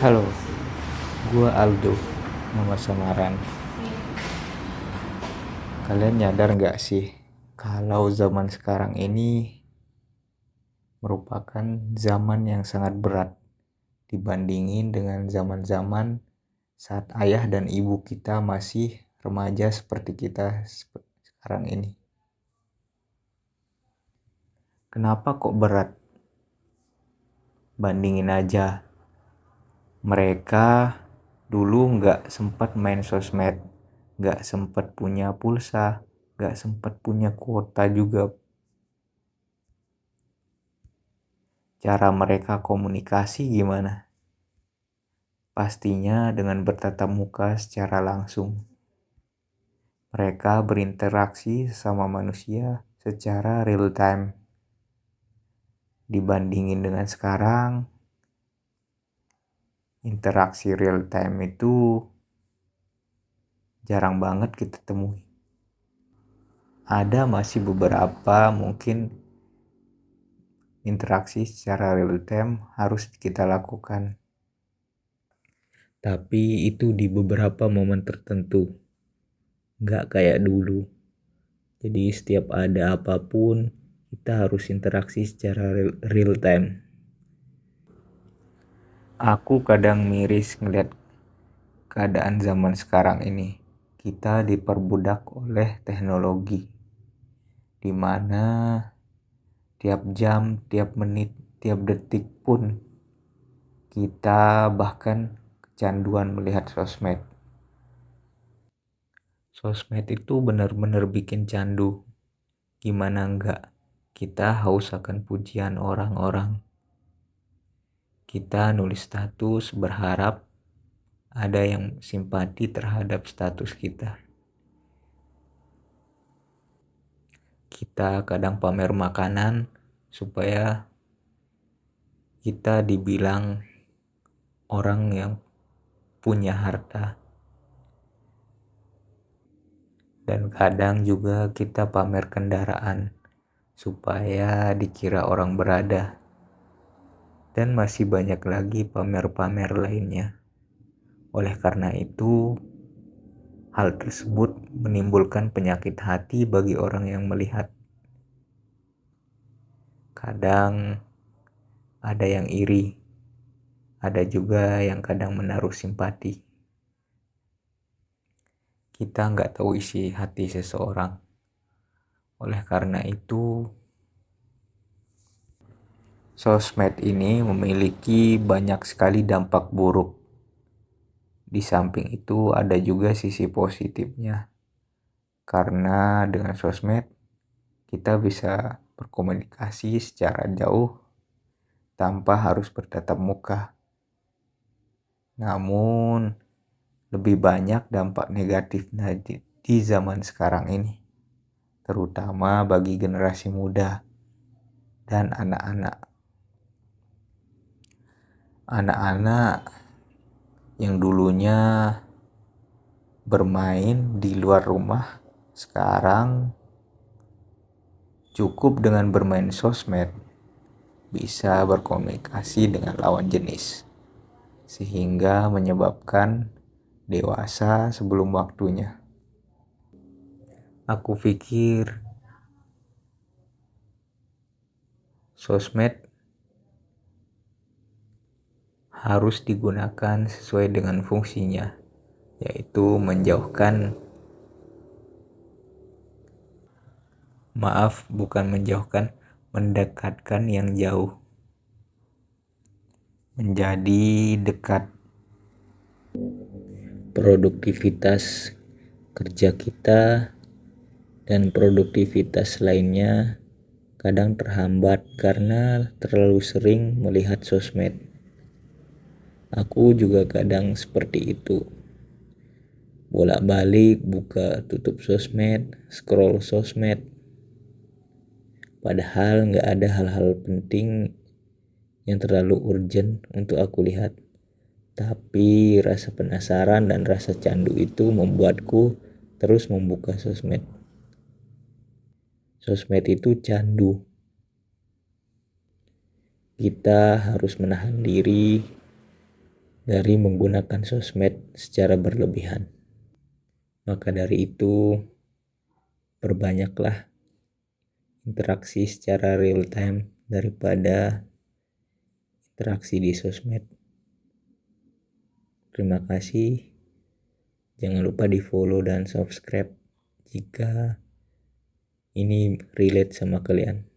Halo, gua Aldo, nama samaran. Kalian nyadar nggak sih kalau zaman sekarang ini merupakan zaman yang sangat berat dibandingin dengan zaman-zaman saat ayah dan ibu kita masih remaja seperti kita sekarang ini. Kenapa kok berat? Bandingin aja, mereka dulu nggak sempat main sosmed, nggak sempat punya pulsa, nggak sempat punya kuota juga. Cara mereka komunikasi gimana? Pastinya dengan bertatap muka secara langsung. Mereka berinteraksi sama manusia secara real time. Dibandingin dengan sekarang, interaksi real time itu jarang banget kita temui. Ada masih beberapa mungkin interaksi secara real time harus kita lakukan. Tapi itu di beberapa momen tertentu. Nggak kayak dulu. Jadi setiap ada apapun, kita harus interaksi secara real time. Aku kadang miris ngeliat keadaan zaman sekarang ini. Kita diperbudak oleh teknologi. Dimana tiap jam, tiap menit, tiap detik pun kita bahkan kecanduan melihat sosmed. Sosmed itu benar-benar bikin candu. Gimana enggak? Kita haus akan pujian orang-orang. Kita nulis status berharap ada yang simpati terhadap status kita. Kita kadang pamer makanan supaya kita dibilang orang yang punya harta. Dan kadang juga kita pamer kendaraan supaya dikira orang berada. Dan masih banyak lagi pamer-pamer lainnya. Oleh karena itu, hal tersebut menimbulkan penyakit hati bagi orang yang melihat. Kadang ada yang iri, ada juga yang kadang menaruh simpati. Kita nggak tahu isi hati seseorang. Oleh karena itu, sosmed ini memiliki banyak sekali dampak buruk. Di samping itu ada juga sisi positifnya. Karena dengan sosmed kita bisa berkomunikasi secara jauh tanpa harus bertatap muka. Namun lebih banyak dampak negatifnya di zaman sekarang ini, terutama bagi generasi muda dan anak-anak. Anak-anak yang dulunya bermain di luar rumah, sekarang cukup dengan bermain sosmed bisa berkomunikasi dengan lawan jenis, sehingga menyebabkan dewasa sebelum waktunya. Aku pikir sosmed harus digunakan sesuai dengan fungsinya, yaitu mendekatkan yang jauh, menjadi dekat. Produktivitas kerja kita dan produktivitas lainnya kadang terhambat karena terlalu sering melihat sosmed. Aku juga kadang seperti itu. Bolak-balik buka tutup sosmed, scroll sosmed. Padahal nggak ada hal-hal penting yang terlalu urgent untuk aku lihat. Tapi rasa penasaran dan rasa candu itu membuatku terus membuka sosmed. Sosmed itu candu. kita harus menahan diri dari menggunakan sosmed secara berlebihan. Maka dari itu, perbanyaklah interaksi secara real time daripada interaksi di sosmed. Terima kasih. Jangan lupa di follow dan subscribe jika ini relate sama kalian.